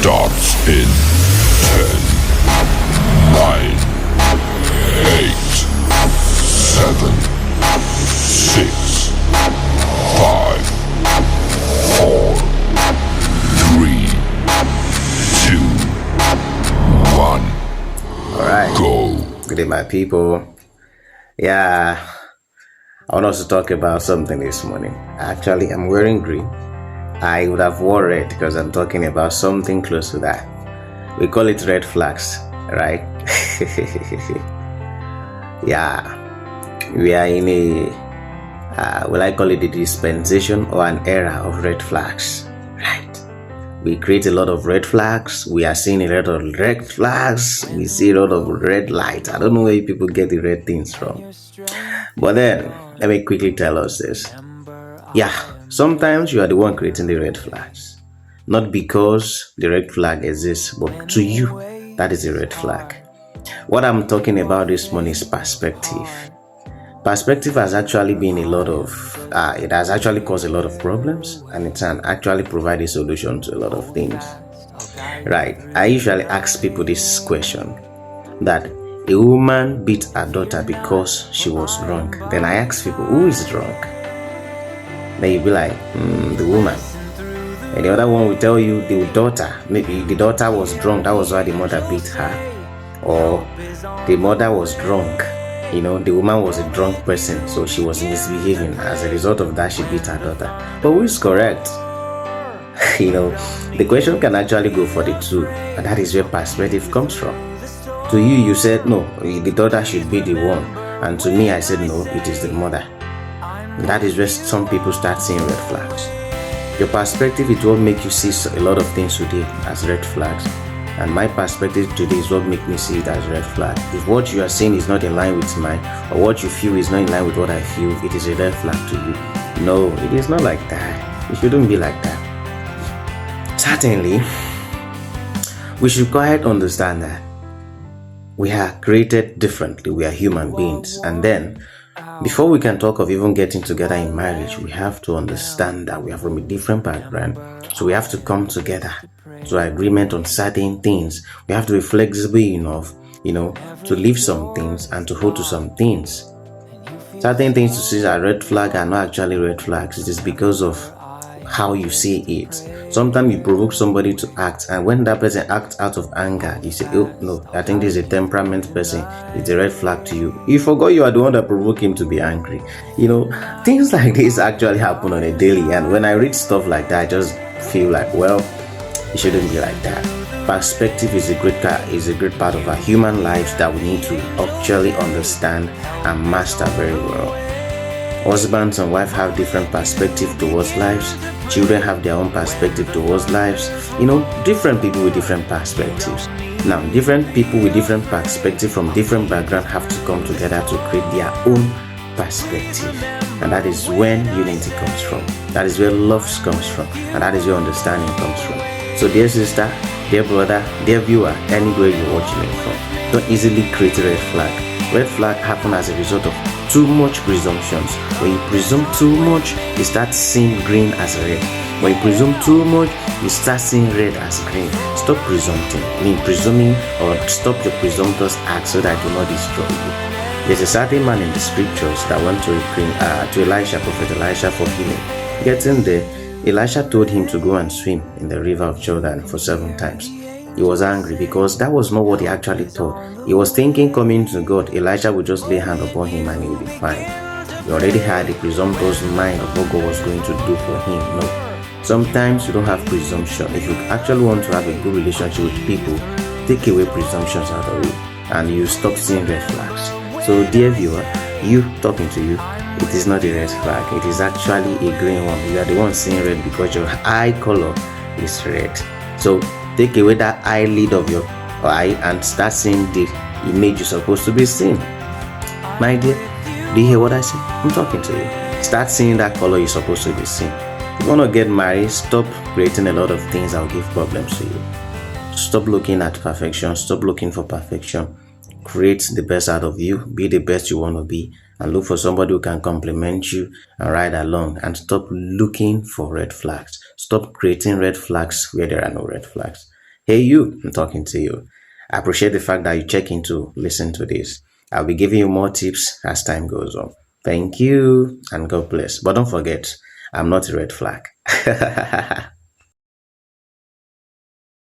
starts in 10, 9, 8, 7, 6, 5, 4, 3, 2, 1. Alright. Go. Good day, my people. Yeah, I want us to talk about something this morning. Actually, I'm wearing green. I would have worn red because I'm talking about something close to that. We call it red flags, right? Yeah, we are in a, will I call it a dispensation or an era of red flags, right? We create a lot of red flags. We are seeing a lot of red flags. We see a lot of red light. I don't know where people get the red things from. But then, let me quickly tell us this. Yeah, sometimes you are the one creating the red flags. Not because the red flag exists, but to you, that is a red flag. What I'm talking about this morning is perspective. Perspective has actually been a lot of, it has actually caused a lot of problems, and it can actually provide a solution to a lot of things. Right, I usually ask people this question, that a woman beat her daughter because she was drunk. Then I ask people, who is drunk? Then you'll be like, the woman. And the other one will tell you the daughter. Maybe the daughter was drunk, that was why the mother beat her. Or the mother was drunk. You know, the woman was a drunk person, so she was misbehaving. As a result of that, she beat her daughter. But who is correct? You know, the question can actually go for the two, and that is where perspective comes from. To you, you said no, the daughter should be the one, and to me, I said no, it is the mother. And that is where some people start seeing red flags. Your perspective is what makes you see a lot of things today as red flags. And my perspective today is what makes me see it as red flag. If what you are saying is not in line with mine, or what you feel is not in line with what I feel, it is a red flag to you. No, it is not like that. It shouldn't be like that. Certainly, we should go ahead and understand that we are created differently. We are human beings. And then, before we can talk of even getting together in marriage, we have to understand that we are from a different background. So we have to come together to agreement on certain things. We have to be flexible enough, to leave some things and to hold to some things. Certain things to see as red flag are not actually red flags. It is because of how you see it. Sometimes you provoke somebody to act, and when that person acts out of anger, you say, oh no, I think this is a temperament person. It's a red flag to you. You forgot you are the one that provoked him to be angry. Things like this actually happen on a daily, and when I read stuff like that, I just feel like, well, it shouldn't be like that. Perspective is a great part of our human lives that we need to actually understand and master very well. Husbands and wives have different perspective towards lives. Children have their own perspective towards lives. Different people with different perspectives. Now, different people with different perspective from different backgrounds have to come together to create their own perspective. And that is when unity comes from. That is where love comes from. And that is where understanding comes from. So dear sister, dear brother, dear viewer, anywhere you're watching it from, don't easily create a red flag. Red flag happen as a result of too much presumptions. When you presume too much, you start seeing green as red. When you presume too much, you start seeing red as green. Stop presuming, or stop your presumptuous acts so that it will not destroy you. There's a certain man in the scriptures that went to Elisha, Prophet Elisha, for healing. Getting there, Elisha told him to go and swim in the river of Jordan for 7 times. He was angry because that was not what he actually thought. He was thinking coming to God, Elisha would just lay hand upon him and he would be fine. He already had a presumptuous mind of what God was going to do for him. No. Sometimes you don't have presumption. If you actually want to have a good relationship with people, take away presumptions out of it and you stop seeing red flags. So dear viewer, you talking to you, it is not a red flag. It is actually a green one. You are the one seeing red because your eye color is red. So take away that eyelid of your eye and start seeing the image you're supposed to be seeing. My dear, do you hear what I say? I'm talking to you. Start seeing that color you're supposed to be seeing. If you want to get married, stop creating a lot of things that will give problems to you. Stop looking at perfection. Stop looking for perfection. Create the best out of you. Be the best you want to be. And look for somebody who can compliment you and ride along. And stop looking for red flags. Stop creating red flags where there are no red flags. Hey, you, I'm talking to you. I appreciate the fact that you check in to listen to this. I'll be giving you more tips as time goes on. Thank you and God bless. But don't forget, I'm not a red flag.